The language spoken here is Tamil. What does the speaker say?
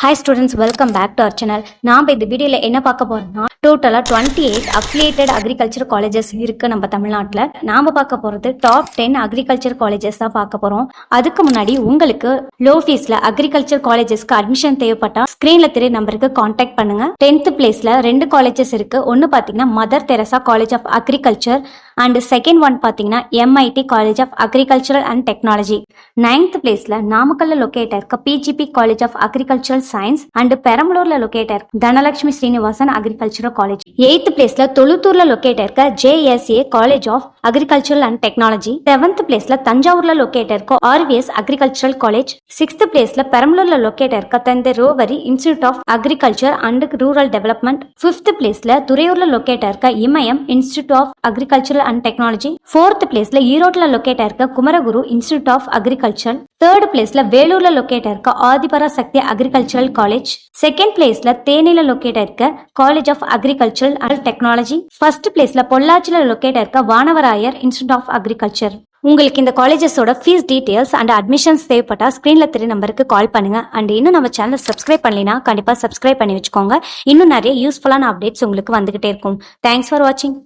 Hi students, welcome back to our channel. நாம் இந்த வீடியோல என்ன பார்க்க போறோம்னா டோட்டலா 28 affiliated agriculture colleges இருக்கு நம்ம தமிழ்நாட்டுல. நாம பார்க்க போறது டாப் 10 agriculture colleges தான் பார்க்க போறோம். அதுக்கு முன்னாடி உங்களுக்கு லோ ஃபீஸ்ல agriculture collegesக்கு அட்மிஷன் தேவைப்பட்டா ஸ்கிரீன்ல தெரிய நம்பருக்கு கான்டாக்ட் பண்ணுங்க. 10th பிளேஸ்ல ரெண்டு காலேஜஸ் இருக்கு. ஒன்னு பாத்தீங்கன்னா Mother Teresa college of agriculture and second one பாத்தீங்கன்னா MIT college of agricultural and technology. 9th பிளேஸ்ல நாமக்கல்ல லொகேட் இருக்க PGP college of agricultural science and பெரம்பலூர்ல லொகேட் இருக்க Dhanalakshmi Srinivasan agricultural college. 8th பிளேஸ்ல தொழுத்தூர்ல லொகேட் இருக்க JSA college of agricultural and technology. 7th பிளேஸ்ல தஞ்சாவூர்ல லொகேட் இருக்க RVS அக்ரிகல்ச்சரல் காலேஜ். 6th பிளேஸ்ல பெரம்பலூர்ல லொகேட் இருக்க Thanthai Roever institute of agriculture and rural development. 5th பிளேஸ்ல துறையூர்ல லொகேட் இருக்க Imayam institute of agricultural and technology. 4th பிளேஸ்ல ஈரோட்ல லொகேட் இருக்க Kumaraguru institute of agriculture. 3rd பிளேஸ்ல வேலூர்ல லொகேட் இருக்க ஆதிபரா சக்தி அக்ரிகல்ச்சரல் காலேஜ். 2nd பிளேஸ்ல தேனில லொகேட் இருக்க college of agricultural and technology. 1st பிளேஸ்ல பொள்ளாச்சில லொகேட் இருக்க வானவராயர் இன்ஸ்டிடியூட் ஆஃப் அக்ரிகல்ச்சர். உங்களுக்கு இந்த காலேஜஸோட ஃபீஸ் டீடைல்ஸ் அண்ட் அட்மிஷன்ஸ் தேவைப்பட்டா ஸ்கிரீன்ல தெரிய நம்பருக்கு கால் பண்ணுங்க. அண்ட் இன்னும் நம்ம சேனலை சப்ஸ்கிரைப் பண்ணலைன்னா கண்டிப்பா சப்ஸ்கிரைப் பண்ணி வச்சுக்கோங்க. இன்னும் நிறைய யூஸ்ஃபுல்லான அப்டேட்ஸ் உங்களுக்கு வந்துகிட்டே இருக்கும். தேங்க்ஸ் ஃபார் வாட்சிங்.